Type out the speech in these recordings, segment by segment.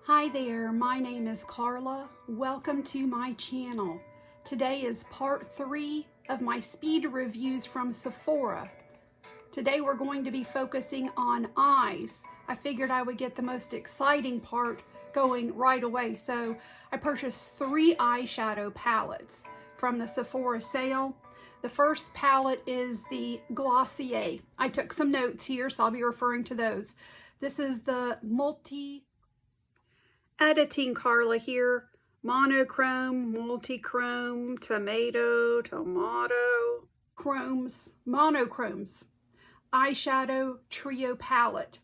Hi there, my name is Carla. Welcome to my channel. Today is part 3 of my speed reviews from Sephora. Today we're going to be focusing on eyes. I figured I would get the most exciting part going right away, so I purchased 3 eyeshadow palettes from the Sephora sale. The first palette is the Glossier. I took some notes here, so I'll be referring to those. This is the editing Carla here. Monochrome, multichrome, tomato, monochromes eyeshadow trio palette.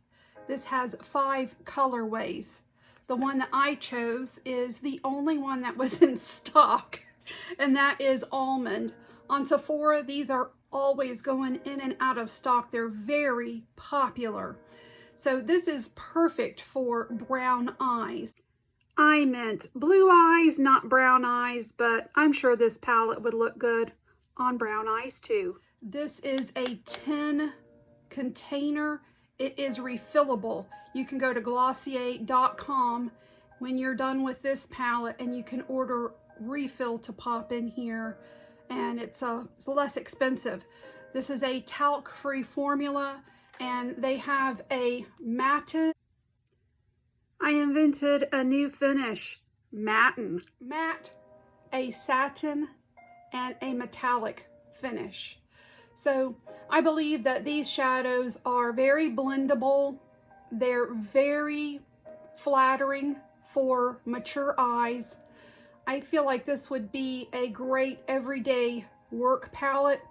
This has 5 colorways. The one that I chose is the only one that was in stock, and that is almond. On Sephora, these are always going in and out of stock. They're very popular. So this is perfect for brown eyes. I meant blue eyes, not brown eyes, but I'm sure this palette would look good on brown eyes too. This is a 10 container. It is refillable. You can go to Glossier.com when you're done with this palette and you can order refill to pop in here, and it's less expensive. This is a talc-free formula, and they have a matte. I invented a new finish, matte, a satin, and a metallic finish. So I believe that these shadows are very blendable. They're very flattering for mature eyes. I feel like this would be a great everyday work palette.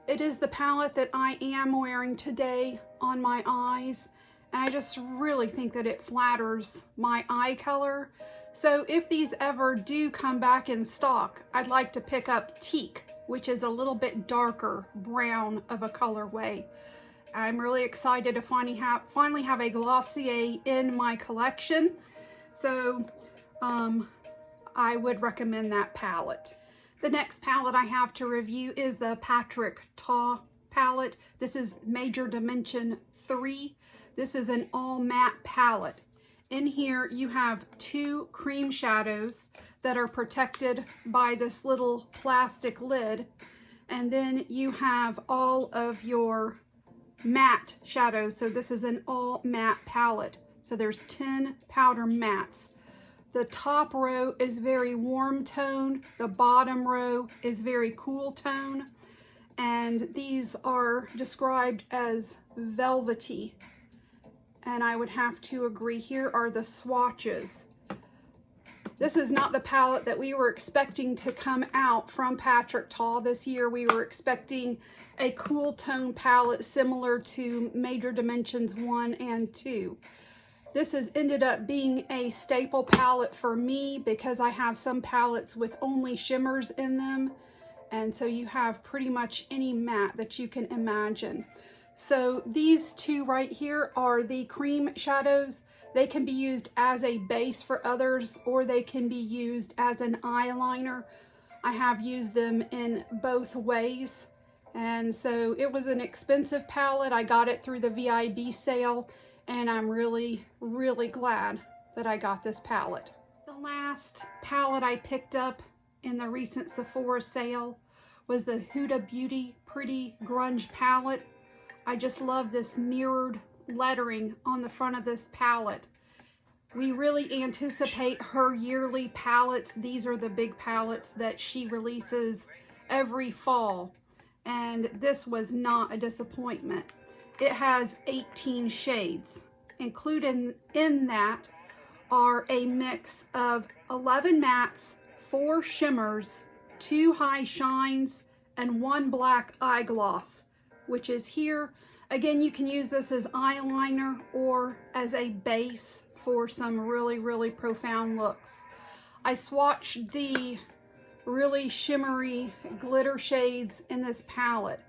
It is the palette that I am wearing today on my eyes, and I just really think that it flatters my eye color. So if these ever do come back in stock, I'd like to pick up Teak, which is a little bit darker brown of a colorway. I'm really excited to finally have a Glossier in my collection. So I would recommend that palette. The next palette I have to review is the Patrick Ta palette. This is Major Dimension 3. This is an all matte palette. In here you have 2 cream shadows that are protected by this little plastic lid, and then you have all of your matte shadows. So this is an all matte palette. So there's 10 powder mattes. The top row is very warm tone, the bottom row is very cool tone, and these are described as velvety. And I would have to agree. Here are the swatches. This is not the palette that we were expecting to come out from Patrick Ta this year. We were expecting a cool tone palette similar to Major Dimensions 1 and 2. This has ended up being a staple palette for me because I have some palettes with only shimmers in them. And so you have pretty much any matte that you can imagine. So these 2 right here are the cream shadows. They can be used as a base for others, or they can be used as an eyeliner. I have used them in both ways. And so it was an expensive palette. I got it through the VIB sale, and I'm really, really glad that I got this palette. The last palette I picked up in the recent Sephora sale was the Huda Beauty Pretty Grunge palette. I just love this mirrored lettering on the front of this palette. We really anticipate her yearly palettes. These are the big palettes that she releases every fall, and this was not a disappointment. It has 18 shades. Included in that are a mix of 11 mattes, 4 shimmers, 2 high shines, and 1 black eye gloss, which is here. Again, you can use this as eyeliner or as a base for some really, really profound looks. I swatched the really shimmery glitter shades in this palette.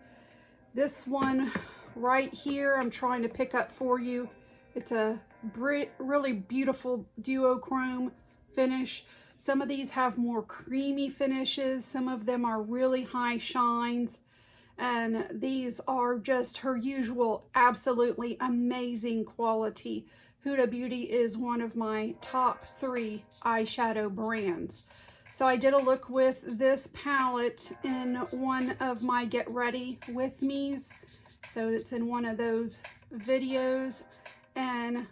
This one right here, I'm trying to pick up for you. It's a really beautiful duochrome finish. Some of these have more creamy finishes. Some of them are really high shines. And these are just her usual absolutely amazing quality Huda Beauty is one of my top 3 eyeshadow brands. So I did a look with this palette in one of my Get Ready With Me's. So it's in one of those videos. And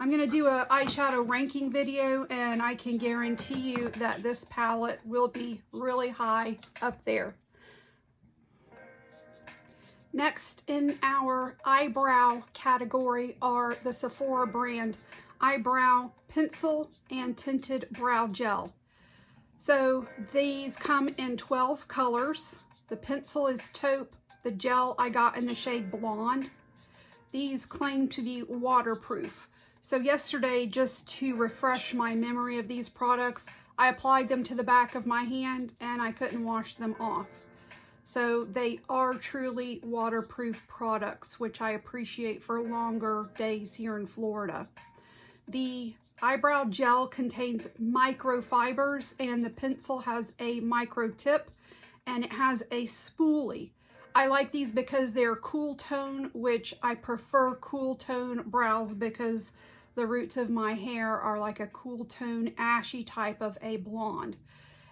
I'm going to do an eyeshadow ranking video, and I can guarantee you that this palette will be really high up there. Next in our eyebrow category are the Sephora brand eyebrow pencil and tinted brow gel. So these come in 12 colors. The pencil is taupe. The gel I got in the shade blonde. These claim to be waterproof. So yesterday, just to refresh my memory of these products, I applied them to the back of my hand and I couldn't wash them off. So they are truly waterproof products, which I appreciate for longer days here in Florida. The eyebrow gel contains microfibers, and the pencil has a micro tip, and it has a spoolie. I like these because they're cool tone, which I prefer cool tone brows because the roots of my hair are like a cool tone ashy type of a blonde.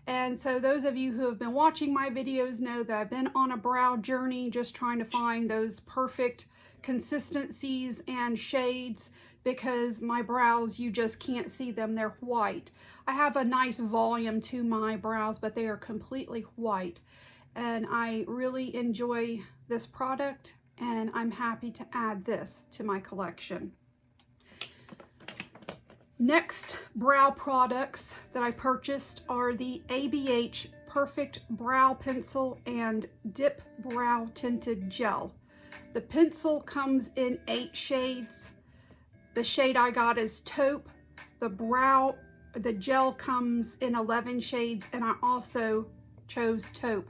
And so those of you who have been watching my videos know that I've been on a brow journey, just trying to find those perfect consistencies and shades, because my brows, you just can't see them. They're white. I have a nice volume to my brows, but they are completely white. And I really enjoy this product, and I'm happy to add this to my collection. Next brow products that I purchased are the ABH Perfect Brow Pencil and Dip Brow Tinted Gel. The pencil comes in 8 shades. The shade I got is taupe. The gel comes in 11 shades, and I also chose taupe.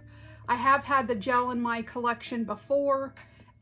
I have had the gel in my collection before,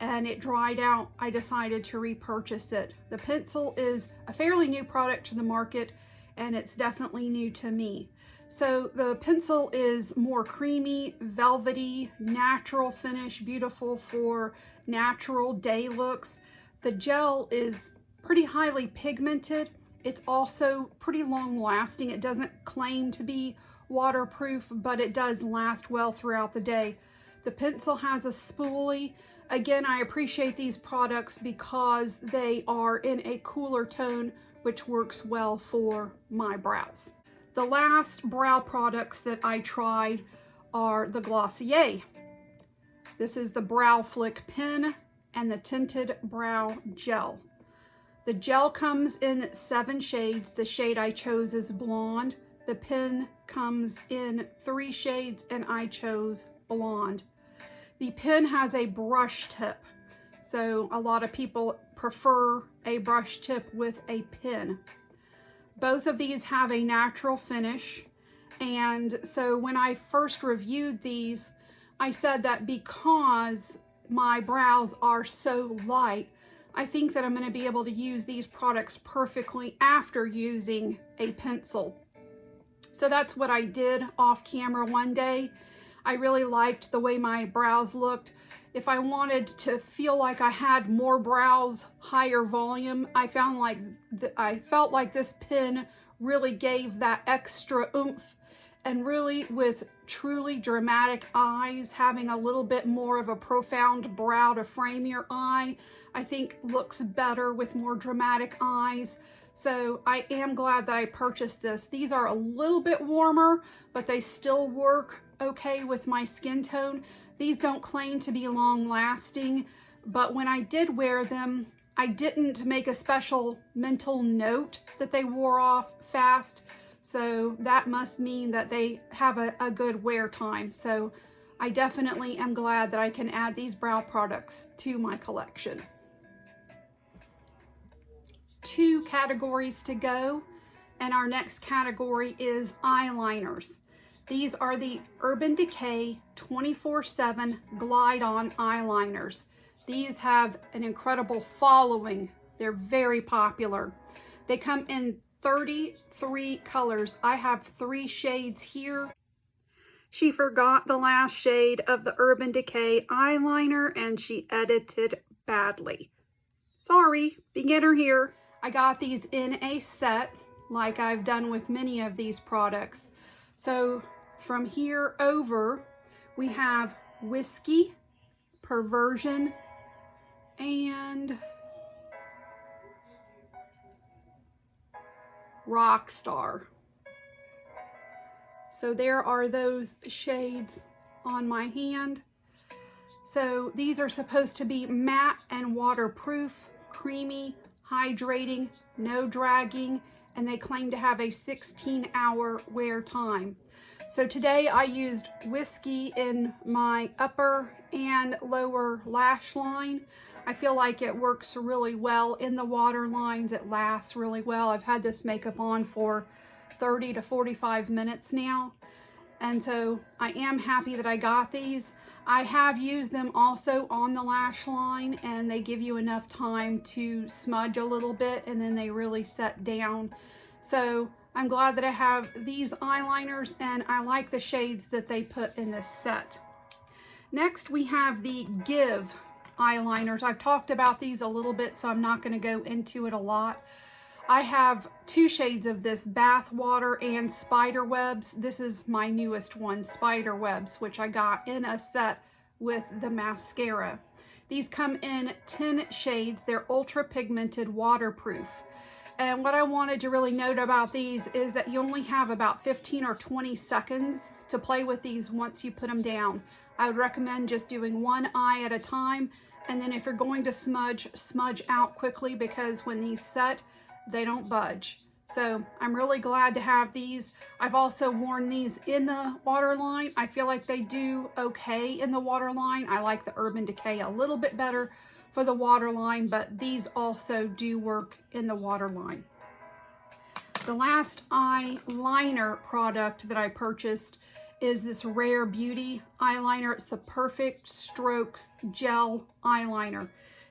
and it dried out. I decided to repurchase it. The pencil is a fairly new product to the market, and it's definitely new to me. So the pencil is more creamy, velvety, natural finish, beautiful for natural day looks. The gel is pretty highly pigmented. It's also pretty long lasting. It doesn't claim to be waterproof, but it does last well throughout the day. The pencil has a spoolie. Again, I appreciate these products because they are in a cooler tone, which works well for my brows. The last brow products that I tried are the Glossier. This is the Brow Flick Pen and the Tinted Brow Gel. The gel comes in 7 shades. The shade I chose is blonde. The pen comes in 3 shades, and I chose blonde. The pen has a brush tip, so a lot of people prefer a brush tip with a pen. Both of these have a natural finish, and so when I first reviewed these, I said that because my brows are so light, I think that I'm going to be able to use these products perfectly after using a pencil. So that's what I did off camera one day. I really liked the way my brows looked. If I wanted to feel like I had more brows, higher volume, I felt like this pen really gave that extra oomph, and really with truly dramatic eyes, having a little bit more of a profound brow to frame your eye, I think looks better with more dramatic eyes. So I am glad that I purchased this. These are a little bit warmer, but they still work okay with my skin tone. These don't claim to be long lasting, but when I did wear them, I didn't make a special mental note that they wore off fast. So that must mean that they have a good wear time. So I definitely am glad that I can add these brow products to my collection. 2 categories to go, and our next category is eyeliners. These are the Urban Decay 24/7 Glide On eyeliners. These have an incredible following. They're very popular. They come in 33 colors. I have 3 shades here. She forgot the last shade of the Urban Decay eyeliner, and she edited badly. Sorry, beginner here. I got these in a set, like I've done with many of these products. So from here over, we have Whiskey, Perversion, and Rockstar. So there are those shades on my hand. So these are supposed to be matte and waterproof, creamy, hydrating, no dragging, and they claim to have a 16-hour wear time. So today I used Whiskey in my upper and lower lash line. I feel like it works really well in the water lines. It lasts really well. I've had this makeup on for 30 to 45 minutes now. And so I am happy that I got these. I have used them also on the lash line, and they give you enough time to smudge a little bit, and then they really set down. So I'm glad that I have these eyeliners, and I like the shades that they put in this set. Next, we have the Give eyeliners. I've talked about these a little bit, so I'm not going to go into it a lot. I have two shades of this, Bath Water and Spiderwebs. This is my newest one, Spiderwebs, which I got in a set with the mascara. These come in 10 shades. They're ultra pigmented, waterproof. And what I wanted to really note about these is that you only have about 15 or 20 seconds to play with these once you put them down. I would recommend just doing one eye at a time. And then if you're going to smudge, smudge out quickly, because when these set, they don't budge. So I'm really glad to have these. I've also worn these in the waterline. I feel like they do okay in the waterline. I like the Urban Decay a little bit better for the waterline, but these also do work in the waterline. The last eyeliner product that I purchased is this Rare Beauty eyeliner. It's the Perfect Strokes Gel Eyeliner.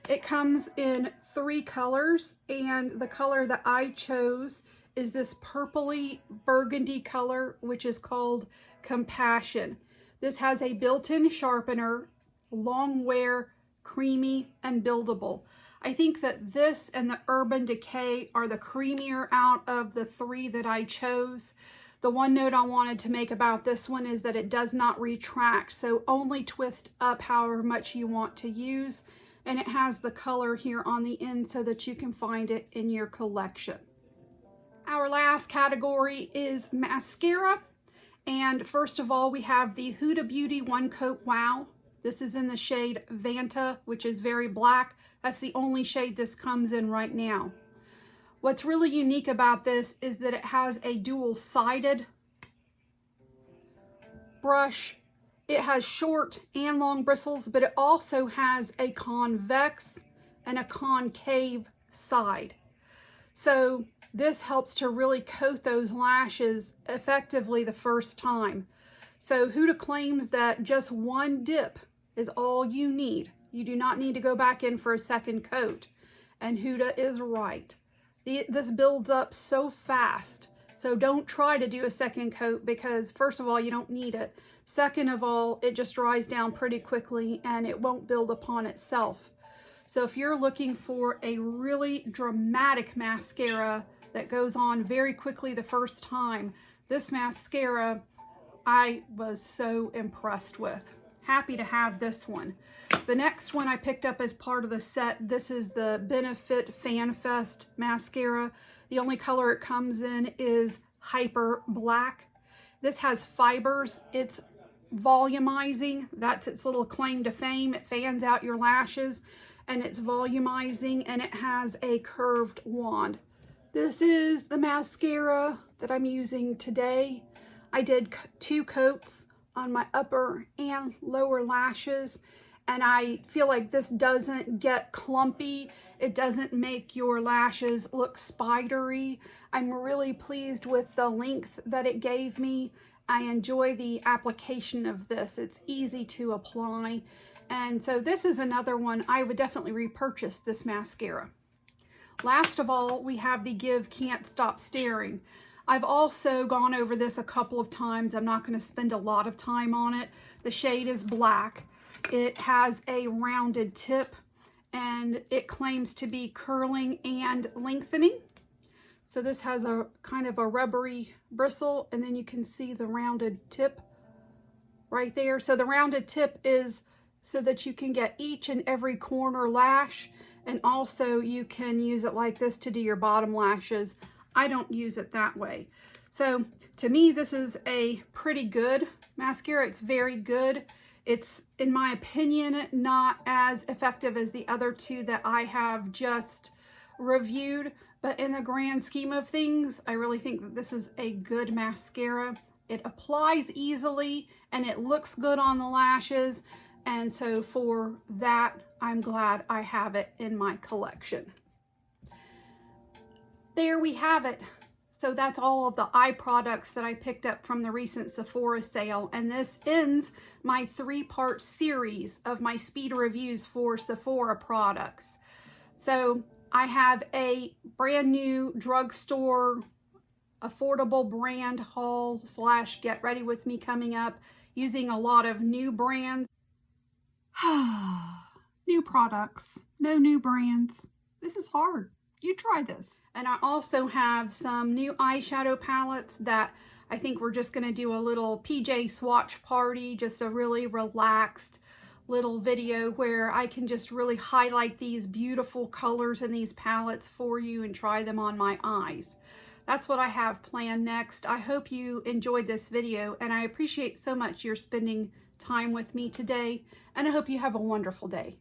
It comes in 3 colors, and the color that I chose is this purpley burgundy color, which is called Compassion. This has a built-in sharpener, long wear, creamy, and buildable. I think that this and the Urban Decay are the creamier out of the 3 that I chose. The one note I wanted to make about this one is that it does not retract, so only twist up however much you want to use. And it has the color here on the end so that you can find it in your collection. Our last category is mascara. And first of all, we have the Huda Beauty One Coat Wow. This is in the shade Vanta, which is very black. That's the only shade this comes in right now. What's really unique about this is that it has a dual-sided brush. It has short and long bristles, but it also has a convex and a concave side. So this helps to really coat those lashes effectively the first time. So Huda claims that just one dip is all you need. You do not need to go back in for a second coat. And Huda is right. This builds up so fast. So don't try to do a second coat, because first of all, you don't need it. Second of all, it just dries down pretty quickly and it won't build upon itself. So if you're looking for a really dramatic mascara that goes on very quickly the first time, this mascara I was so impressed with. Happy to have this one. The next one I picked up as part of the set, this is the Benefit Fan Fest mascara. The only color it comes in is Hyper Black. This has fibers. It's volumizing. That's its little claim to fame. It fans out your lashes, and it's volumizing, and it has a curved wand. This is the mascara that I'm using today. I did 2 coats on my upper and lower lashes, and I feel like this doesn't get clumpy. It doesn't make your lashes look spidery. I'm really pleased with the length that it gave me. I enjoy the application of this. It's easy to apply. And so this is another one. I would definitely repurchase this mascara. Last of all, we have the Give Can't Stop Staring. I've also gone over this a couple of times. I'm not going to spend a lot of time on it. The shade is black. It has a rounded tip, and it claims to be curling and lengthening. So this has a kind of a rubbery bristle, and then you can see the rounded tip right there. So the rounded tip is so that you can get each and every corner lash, and also you can use it like this to do your bottom lashes. I don't use it that way. So to me, this is a pretty good mascara. It's very good. It's, in my opinion, not as effective as the other two that I have just reviewed, but in the grand scheme of things, I really think that this is a good mascara. It applies easily and it looks good on the lashes, and so for that, I'm glad I have it in my collection. There we have it. So that's all of the eye products that I picked up from the recent Sephora sale, and this ends my 3-part series of my speed reviews for Sephora products. So I have a brand new drugstore affordable brand haul / get ready with me coming up, using a lot of new brands. New products, no new brands. This is hard. You try this. And I also have some new eyeshadow palettes that I think we're just going to do a little PJ swatch party, just a really relaxed little video where I can just really highlight these beautiful colors in these palettes for you and try them on my eyes. That's what I have planned next. I hope you enjoyed this video, and I appreciate so much your spending time with me today, and I hope you have a wonderful day.